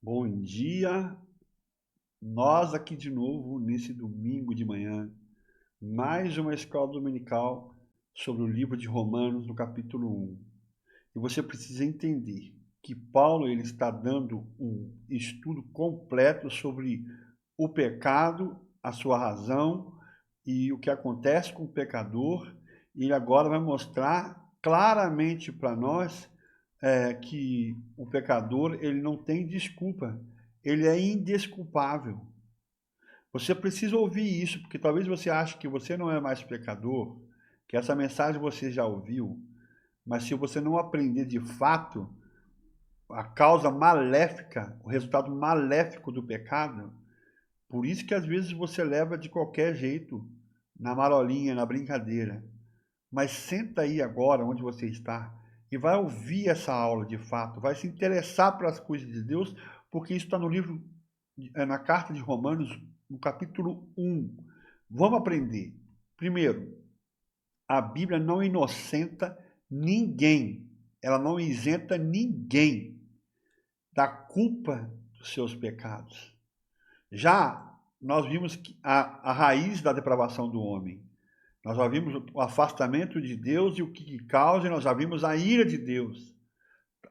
Bom dia, nós aqui de novo nesse domingo de manhã, mais uma escola dominical sobre o livro de Romanos, no capítulo 1. E você precisa entender que Paulo ele está dando um estudo completo sobre o pecado, a sua razão e o que acontece com o pecador. E ele agora vai mostrar claramente para nós que o pecador ele não tem desculpa, ele é indesculpável. Você precisa ouvir isso, porque talvez você ache que você não é mais pecador, que essa mensagem você já ouviu, mas se você não aprender de fato a causa maléfica, o resultado maléfico do pecado, por isso que às vezes você leva de qualquer jeito, na marolinha, na brincadeira. Mas senta aí agora, onde você está, e vai ouvir essa aula de fato, vai se interessar pelas coisas de Deus, porque isso está no livro, na carta de Romanos, no capítulo 1. Vamos aprender. Primeiro, a Bíblia não inocenta ninguém, ela não isenta ninguém da culpa dos seus pecados. Já nós vimos que a raiz da depravação do homem. Nós já vimos o afastamento de Deus e o que causa, e nós já vimos a ira de Deus.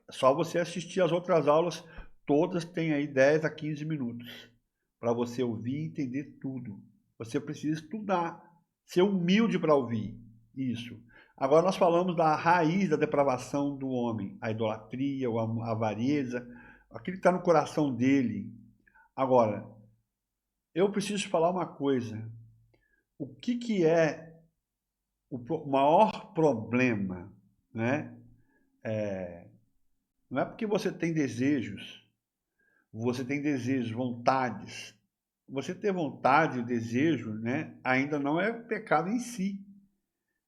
Só você assistir as outras aulas, todas têm aí 10 a 15 minutos, para você ouvir e entender tudo. Você precisa estudar, ser humilde para ouvir isso. Agora nós falamos da raiz da depravação do homem, a idolatria, a avareza, aquilo que está no coração dele. Agora, eu preciso falar uma coisa. O que é o maior problema, né? Não é porque você tem desejos, vontades. Você ter vontade e desejo, né, ainda não é pecado em si,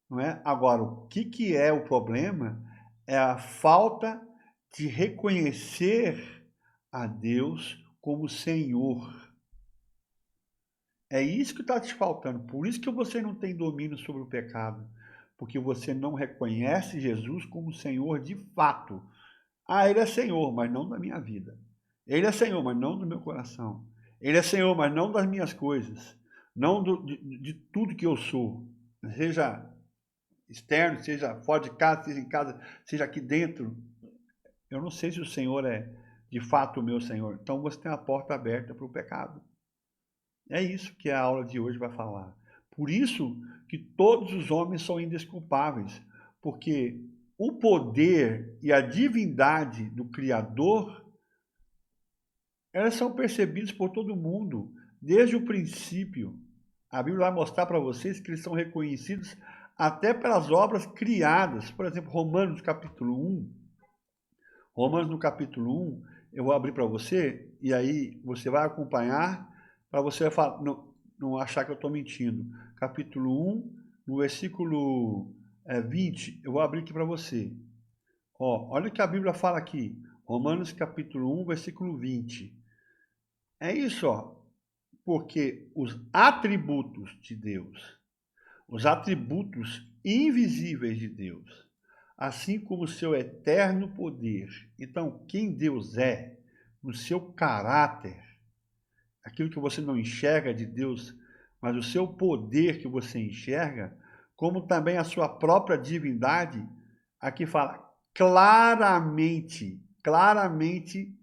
não é? Agora, o que é o problema é a falta de reconhecer a Deus como Senhor. É isso que está te faltando. Por isso que você não tem domínio sobre o pecado. Porque você não reconhece Jesus como Senhor de fato. Ah, Ele é Senhor, mas não da minha vida. Ele é Senhor, mas não do meu coração. Ele é Senhor, mas não das minhas coisas. Não de tudo que eu sou. Seja externo, seja fora de casa, seja em casa, seja aqui dentro. Eu não sei se o Senhor é de fato o meu Senhor. Então você tem a porta aberta para o pecado. É isso que a aula de hoje vai falar. Por isso que todos os homens são indesculpáveis, porque o poder e a divindade do Criador, elas são percebidas por todo mundo, desde o princípio. A Bíblia vai mostrar para vocês que eles são reconhecidos até pelas obras criadas. Por exemplo, Romanos capítulo 1. Romanos no capítulo 1, eu vou abrir para você, e aí você vai acompanhar, para você não achar que eu estou mentindo. Capítulo 1, no versículo 20, eu vou abrir aqui para você. Ó, olha o que a Bíblia fala aqui. Romanos capítulo 1, versículo 20. É isso, ó. Porque os atributos de Deus, os atributos invisíveis de Deus, assim como o seu eterno poder. Então, quem Deus é, no seu caráter, aquilo que você não enxerga de Deus, mas o seu poder que você enxerga, como também a sua própria divindade, aqui fala claramente, claramente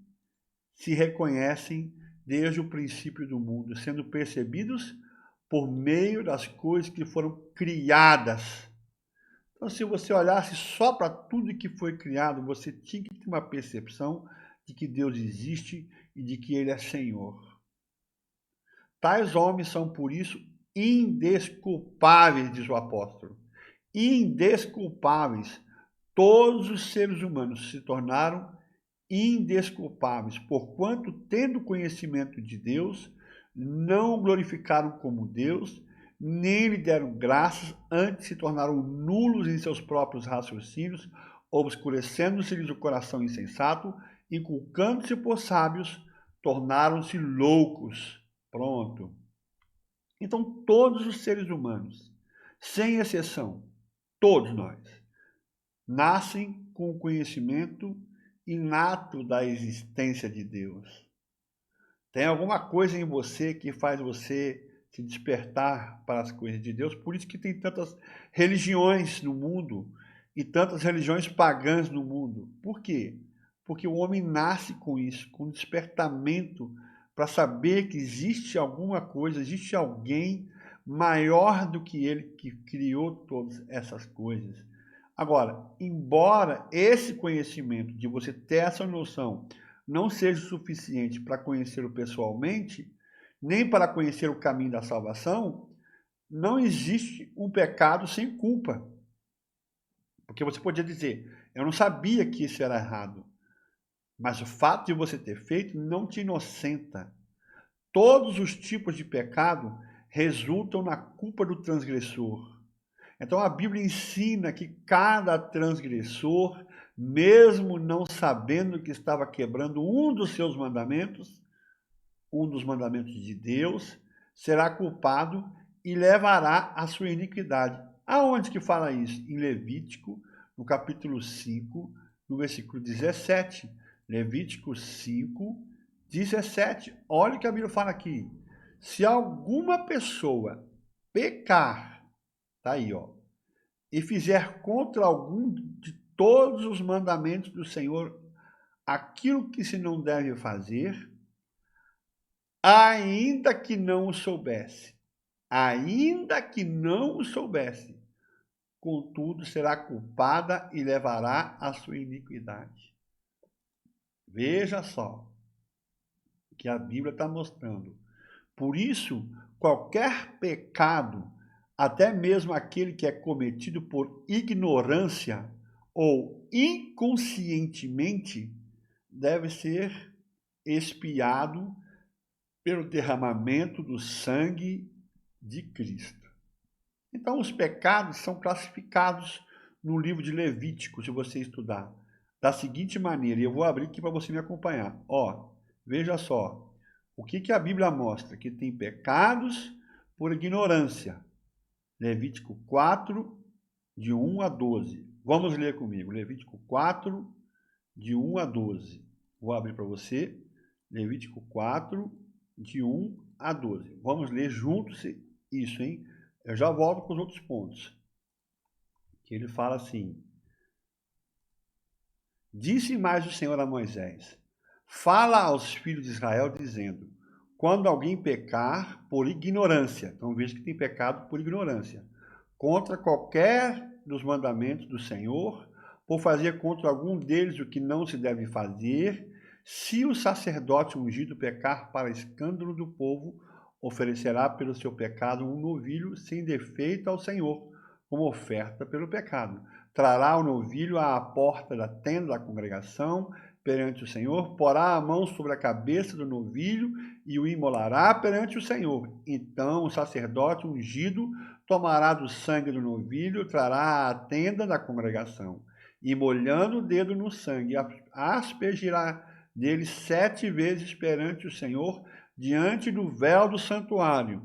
se reconhecem desde o princípio do mundo, sendo percebidos por meio das coisas que foram criadas. Então, se você olhasse só para tudo que foi criado, você tinha que ter uma percepção de que Deus existe e de que Ele é Senhor. Tais homens são, por isso, indesculpáveis, diz o apóstolo. Indesculpáveis. Todos os seres humanos se tornaram indesculpáveis, porquanto, tendo conhecimento de Deus, não o glorificaram como Deus, nem lhe deram graças, antes se tornaram nulos em seus próprios raciocínios, obscurecendo-se-lhes o coração insensato, inculcando-se por sábios, tornaram-se loucos. Pronto. Então, todos os seres humanos, sem exceção, todos nós, nascem com o conhecimento inato da existência de Deus. Tem alguma coisa em você que faz você se despertar para as coisas de Deus. Por isso que tem tantas religiões no mundo e tantas religiões pagãs no mundo. Por quê? Porque o homem nasce com isso, com despertamento para saber que existe alguma coisa, existe alguém maior do que ele que criou todas essas coisas. Agora, embora esse conhecimento de você ter essa noção não seja suficiente para conhecê-lo pessoalmente, nem para conhecer o caminho da salvação, não existe um pecado sem culpa. Porque você podia dizer, eu não sabia que isso era errado, mas o fato de você ter feito não te inocenta. Todos os tipos de pecado resultam na culpa do transgressor. Então a Bíblia ensina que cada transgressor, mesmo não sabendo que estava quebrando um dos seus mandamentos, um dos mandamentos de Deus, será culpado e levará a sua iniquidade. Aonde que fala isso? Em Levítico, no capítulo 5, no versículo 17. Levítico 5, 17. Olha o que a Bíblia fala aqui. Se alguma pessoa pecar, tá aí, ó, e fizer contra algum de todos os mandamentos do Senhor aquilo que se não deve fazer, ainda que não o soubesse, ainda que não o soubesse, contudo será culpada e levará a sua iniquidade. Veja só o que a Bíblia está mostrando. Por isso, qualquer pecado, até mesmo aquele que é cometido por ignorância ou inconscientemente, deve ser expiado pelo derramamento do sangue de Cristo. Então, os pecados são classificados no livro de Levítico, se você estudar, da seguinte maneira, e eu vou abrir aqui para você me acompanhar. Ó, veja só, o que a Bíblia mostra? Que tem pecados por ignorância. Levítico 4, de 1 a 12. Vamos ler comigo. Levítico 4, de 1 a 12. Vou abrir para você. Levítico 4, de 1 a 12. Vamos ler juntos isso, hein? Eu já volto com os outros pontos. Que ele fala assim: Disse mais o Senhor a Moisés: Fala aos filhos de Israel, dizendo: Quando alguém pecar por ignorância, então veja que tem pecado por ignorância, contra qualquer dos mandamentos do Senhor, por fazer contra algum deles o que não se deve fazer, se o sacerdote ungido pecar para escândalo do povo, oferecerá pelo seu pecado um novilho sem defeito ao Senhor, como oferta pelo pecado. Trará o novilho à porta da tenda da congregação perante o Senhor, porá a mão sobre a cabeça do novilho e o imolará perante o Senhor. Então o sacerdote ungido tomará do sangue do novilho, trará à tenda da congregação, e molhando o dedo no sangue, aspergirá dele 7 vezes perante o Senhor, diante do véu do santuário.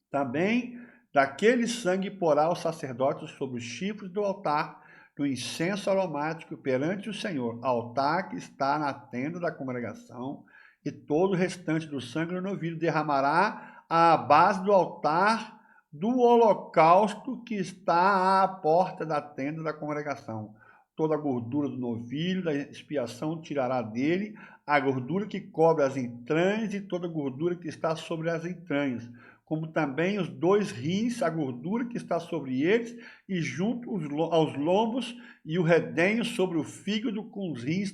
Também daquele sangue porá o sacerdote sobre os chifres do altar do incenso aromático perante o Senhor, altar que está na tenda da congregação, e todo o restante do sangue do novilho derramará à base do altar do holocausto que está à porta da tenda da congregação. Toda a gordura do novilho da expiação tirará dele, a gordura que cobre as entranhas e toda a gordura que está sobre as entranhas, como também os 2 rins, a gordura que está sobre eles, e junto aos lombos, e o redenho sobre o fígado com os rins,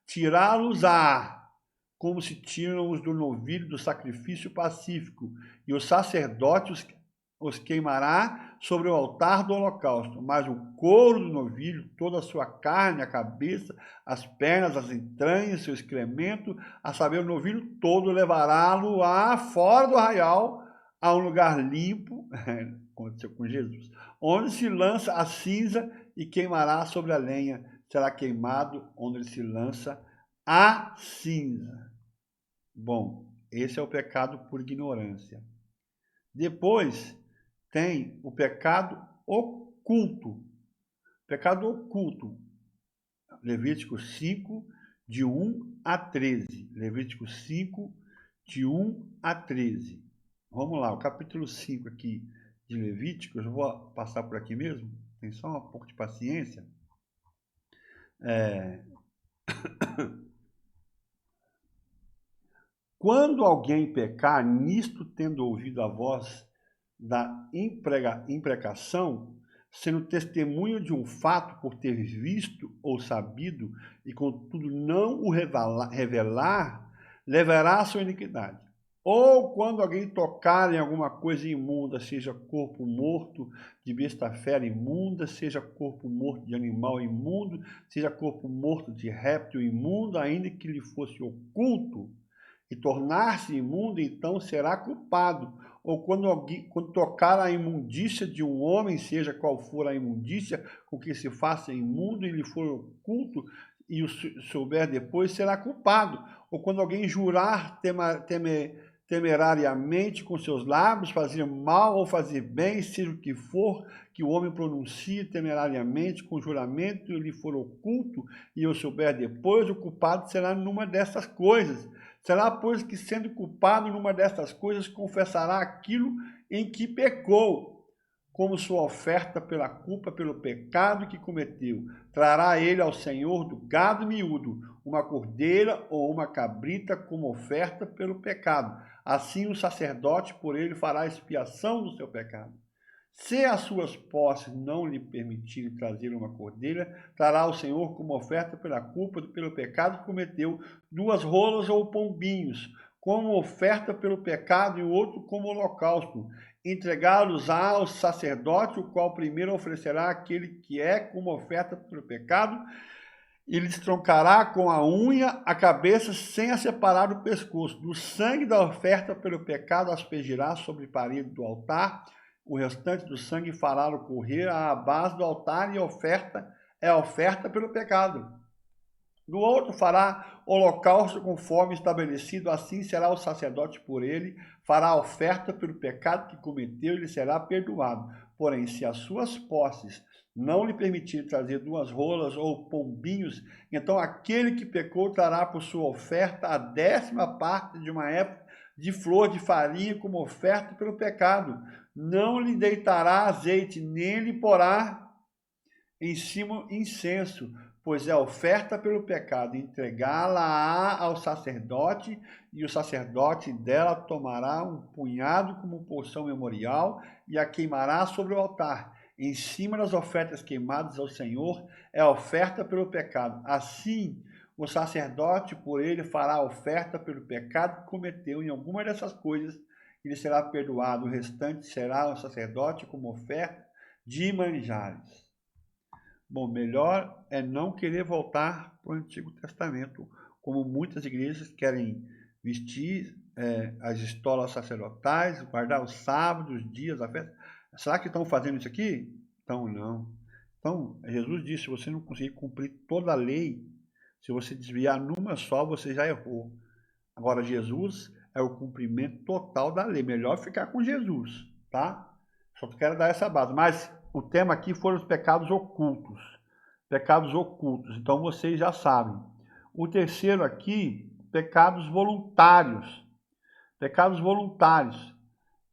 tirá-los-á, como se tiram os do novilho do sacrifício pacífico, e o sacerdote os queimará sobre o altar do holocausto, mas o couro do novilho, toda a sua carne, a cabeça, as pernas, as entranhas, seu excremento, a saber, o novilho todo, levará-lo fora do arraial, a um lugar limpo, aconteceu com Jesus, onde se lança a cinza e queimará sobre a lenha, será queimado onde se lança a cinza. Bom, esse é o pecado por ignorância. Depois tem o pecado oculto. Pecado oculto. Levítico 5, de 1 a 13. Levítico 5, de 1 a 13. Vamos lá, o capítulo 5 aqui de Levítico, eu vou passar por aqui mesmo, tem só um pouco de paciência. Quando alguém pecar, nisto tendo ouvido a voz da imprecação, sendo testemunho de um fato por ter visto ou sabido, e contudo não o revelar, levará a sua iniquidade. Ou quando alguém tocar em alguma coisa imunda, seja corpo morto de besta fera imunda, seja corpo morto de animal imundo, seja corpo morto de réptil imundo, ainda que lhe fosse oculto, e tornar-se imundo, então será culpado. Ou quando tocar a imundícia de um homem, seja qual for a imundícia com que se faça imundo e lhe for oculto, e o souber depois, será culpado. Ou quando alguém jurar temerariamente com seus lábios, fazer mal ou fazer bem, seja o que for, que o homem pronuncie temerariamente com juramento e lhe for oculto, e o souber depois, o culpado será numa dessas coisas. Será, pois, que sendo culpado numa destas coisas, confessará aquilo em que pecou, como sua oferta pela culpa, pelo pecado que cometeu. Trará ele ao Senhor do gado miúdo, uma cordeira ou uma cabrita como oferta pelo pecado. Assim o sacerdote por ele fará expiação do seu pecado. Se as suas posses não lhe permitirem trazer uma cordeira, trará ao Senhor como oferta pela culpa, pelo pecado que cometeu, 2 rolas ou pombinhos, como oferta pelo pecado e o outro como holocausto. Entregá-los ao sacerdote, o qual primeiro oferecerá aquele que é como oferta pelo pecado, e lhe estroncará com a unha a cabeça sem a separar do pescoço. Do sangue da oferta pelo pecado aspergirá sobre a parede do altar. O restante do sangue fará correr à base do altar e a oferta pelo pecado. Do outro fará holocausto conforme estabelecido, assim será o sacerdote por ele, fará a oferta pelo pecado que cometeu e lhe será perdoado. Porém, se as suas posses não lhe permitirem trazer 2 rolas ou pombinhos, então aquele que pecou trará por sua oferta a 10ª parte de uma época de flor de farinha como oferta pelo pecado. Não lhe deitará azeite, nem lhe porá em cima incenso, pois é oferta pelo pecado. Entregá-la ao sacerdote, e o sacerdote dela tomará um punhado como porção memorial e a queimará sobre o altar. Em cima das ofertas queimadas ao Senhor é oferta pelo pecado. Assim, o sacerdote por ele fará oferta pelo pecado que cometeu em alguma dessas coisas, e lhe será perdoado. O restante será o sacerdote como oferta de manjares. Bom, melhor é não querer voltar para o Antigo Testamento, como muitas igrejas querem vestir as estolas sacerdotais, guardar os sábados, os dias, a festa. Será que estão fazendo isso aqui? Então, não. Então, Jesus disse, se você não conseguir cumprir toda a lei, se você desviar numa só, você já errou. Agora, Jesus é o cumprimento total da lei. Melhor ficar com Jesus, tá? Só quero dar essa base. Mas o tema aqui foram os pecados ocultos. Pecados ocultos. Então, vocês já sabem. O terceiro aqui, pecados voluntários. Pecados voluntários.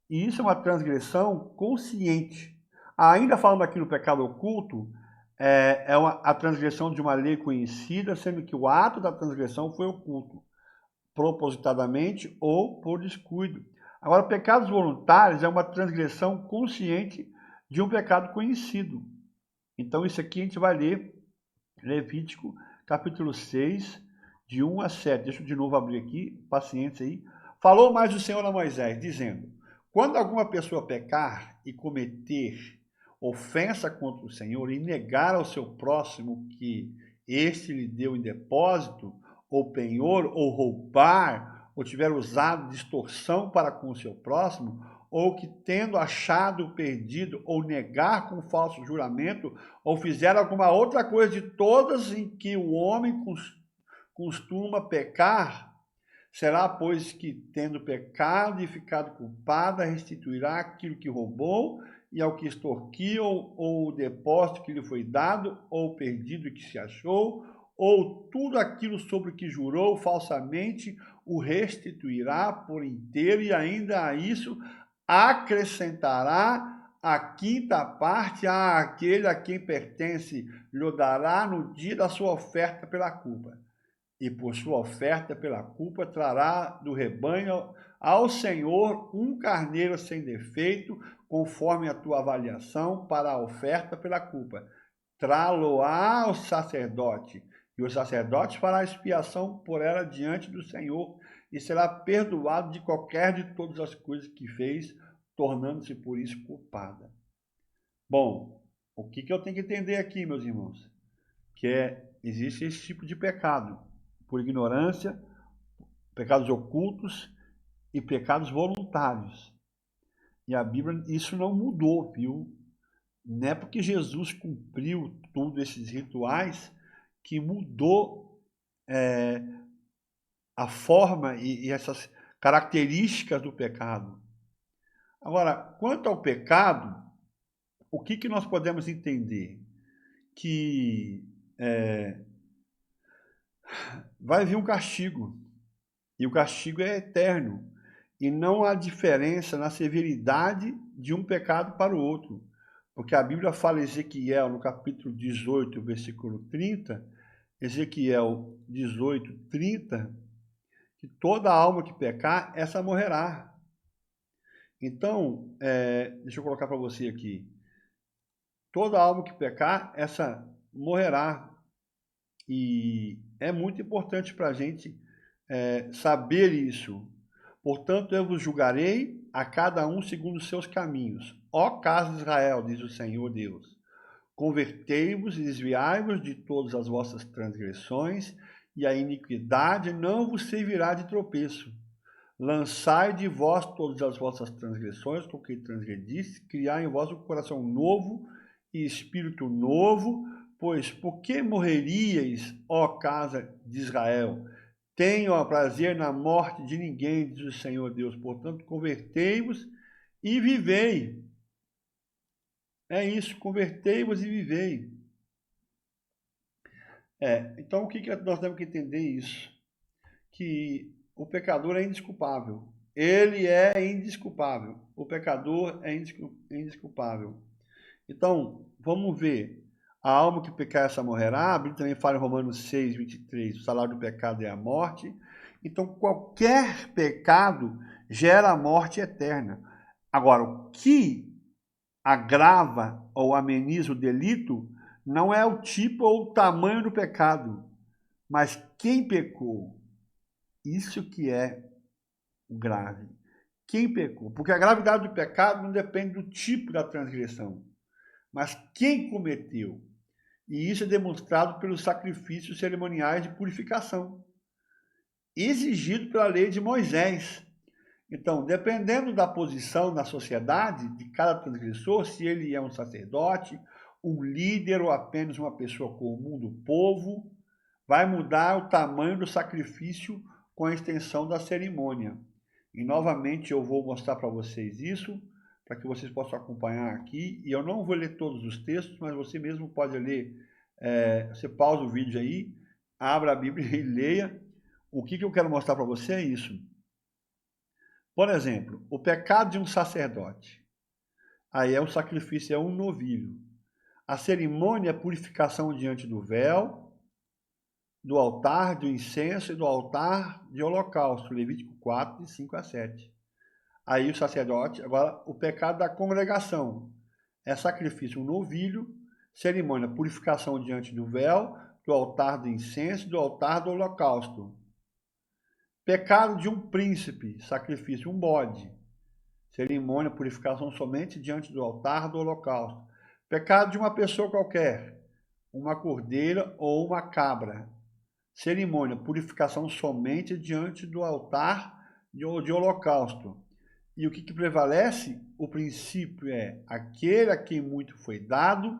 E isso é uma transgressão consciente. Ainda falando aqui no pecado oculto, a transgressão de uma lei conhecida, sendo que o ato da transgressão foi oculto, propositadamente ou por descuido. Agora, pecados voluntários é uma transgressão consciente de um pecado conhecido. Então, isso aqui a gente vai ler, Levítico, capítulo 6, de 1 a 7. Deixa eu de novo abrir aqui, paciência aí. Falou mais o Senhor a Moisés, dizendo: quando alguma pessoa pecar e cometer ofensa contra o Senhor e negar ao seu próximo que este lhe deu em depósito, ou penhor, ou roubar, ou tiver usado distorção para com o seu próximo, ou que tendo achado perdido, ou negar com falso juramento, ou fizer alguma outra coisa de todas em que o homem costuma pecar, será, pois, que, tendo pecado e ficado culpada, restituirá aquilo que roubou, e ao que extorquiu, ou o depósito que lhe foi dado, ou perdido que se achou, ou tudo aquilo sobre que jurou falsamente o restituirá por inteiro, e ainda a isso acrescentará a quinta parte àquele a quem pertence, lhe dará no dia da sua oferta pela culpa. E por sua oferta pela culpa trará do rebanho ao Senhor um carneiro sem defeito, conforme a tua avaliação, para a oferta pela culpa. Trá-lo-á ao sacerdote, e o sacerdote fará expiação por ela diante do Senhor, e será perdoado de qualquer de todas as coisas que fez, tornando-se por isso culpada. Bom, o que eu tenho que entender aqui, meus irmãos? Existe esse tipo de pecado, por ignorância, pecados ocultos e pecados voluntários. E a Bíblia, isso não mudou, viu? Não é porque Jesus cumpriu todos esses rituais que mudou a forma e essas características do pecado. Agora, quanto ao pecado, o que nós podemos entender? Que vai vir um castigo, e o castigo é eterno, e não há diferença na severidade de um pecado para o outro, porque a Bíblia fala em Ezequiel, no capítulo 18, versículo 30, Ezequiel 18, 30, que toda alma que pecar, essa morrerá. Então, deixa eu colocar para você aqui, toda alma que pecar, essa morrerá. E é muito importante para a gente saber isso. Portanto, eu vos julgarei a cada um segundo os seus caminhos. Ó casa de Israel, diz o Senhor Deus, convertei-vos e desviai-vos de todas as vossas transgressões, e a iniquidade não vos servirá de tropeço. Lançai de vós todas as vossas transgressões, com que transgredistes, criai em vós um coração novo e espírito novo, pois por que morreríeis, ó casa de Israel? Tenho prazer na morte de ninguém, diz o Senhor Deus. Portanto, convertei-vos e vivei. É isso, convertei-vos e vivei. Então, o que nós temos que entender isso? Que o pecador é indesculpável. Ele é indesculpável. O pecador é indesculpável. Então, vamos ver. A alma que pecar, essa morrerá. A Bíblia também fala em Romanos 6, 23, o salário do pecado é a morte. Então, qualquer pecado gera a morte eterna. Agora, o que agrava ou ameniza o delito não é o tipo ou o tamanho do pecado, mas quem pecou. Isso que é o grave. Quem pecou? Porque a gravidade do pecado não depende do tipo da transgressão, mas quem cometeu. E isso é demonstrado pelos sacrifícios cerimoniais de purificação, exigido pela lei de Moisés. Então, dependendo da posição na sociedade de cada transgressor, se ele é um sacerdote, um líder ou apenas uma pessoa comum do povo, vai mudar o tamanho do sacrifício com a extensão da cerimônia. E novamente eu vou mostrar para vocês isso, para que vocês possam acompanhar aqui. E eu não vou ler todos os textos, mas você mesmo pode ler. Você pausa o vídeo aí, abra a Bíblia e leia. O que eu quero mostrar para você é isso. Por exemplo, o pecado de um sacerdote. Aí o sacrifício é um novilho. A cerimônia é purificação diante do véu, do altar, do incenso e do altar de holocausto. Levítico 4, de 5 a 7. Aí o sacerdote, agora o pecado da congregação. É sacrifício um novilho, cerimônia purificação diante do véu, do altar do incenso e do altar do holocausto. Pecado de um príncipe, sacrifício um bode. Cerimônia purificação somente diante do altar do holocausto. Pecado de uma pessoa qualquer, uma cordeira ou uma cabra. Cerimônia, purificação somente diante do altar de holocausto. E o que prevalece? O princípio é: aquele a quem muito foi dado,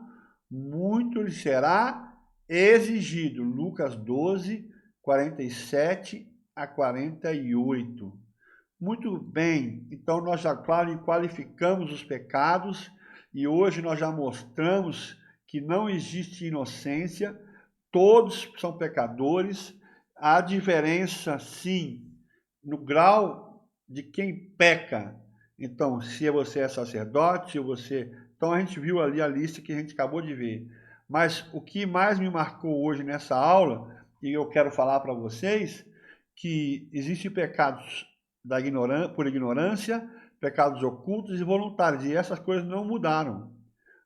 muito lhe será exigido. Lucas 12, 47 a 48. Muito bem, então nós já qualificamos os pecados e hoje nós já mostramos que não existe inocência. Todos são pecadores. Há diferença, sim, no grau de quem peca. Então, se você é sacerdote, ou você... Então, a gente viu ali a lista que a gente acabou de ver. Mas o que mais me marcou hoje nessa aula, e eu quero falar para vocês, que existem pecados por ignorância, pecados ocultos e voluntários, e essas coisas não mudaram.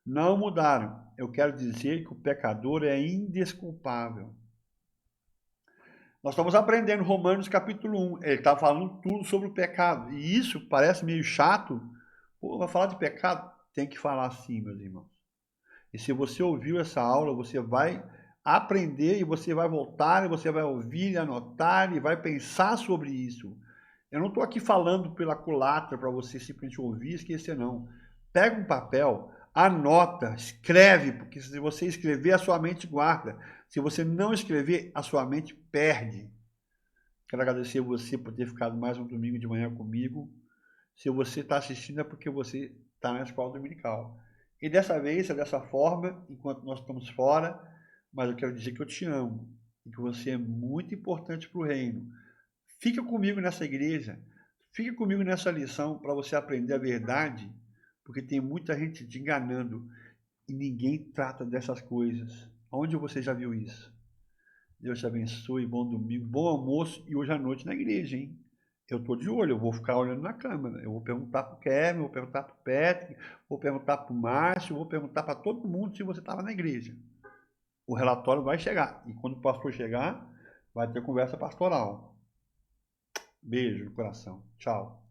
Não mudaram. Eu quero dizer que o pecador é indesculpável. Nós estamos aprendendo Romanos capítulo 1. Ele está falando tudo sobre o pecado. E isso parece meio chato. Pô, vai falar de pecado? Tem que falar sim, meus irmãos. E se você ouviu essa aula, você vai aprender e você vai voltar, e você vai ouvir, e anotar e vai pensar sobre isso. Eu não estou aqui falando pela culatra para você simplesmente ouvir e esquecer, não. Pega um papel, anota, escreve, porque se você escrever, a sua mente guarda. Se você não escrever, a sua mente perde. Quero agradecer você por ter ficado mais um domingo de manhã comigo. Se você está assistindo é porque você está na escola dominical. E dessa vez, é dessa forma, enquanto nós estamos fora, mas eu quero dizer que eu te amo e que você é muito importante para o reino. Fica comigo nessa igreja, fica comigo nessa lição para você aprender a verdade, porque tem muita gente te enganando e ninguém trata dessas coisas. Onde você já viu isso? Deus te abençoe, bom domingo, bom almoço e hoje à noite na igreja, hein? Eu tô de olho, eu vou ficar olhando na câmera. Eu vou perguntar pro Kevin, vou perguntar pro Patrick, vou perguntar pro Márcio, vou perguntar para todo mundo se você estava na igreja. O relatório vai chegar. E quando o pastor chegar, vai ter conversa pastoral. Beijo no coração. Tchau.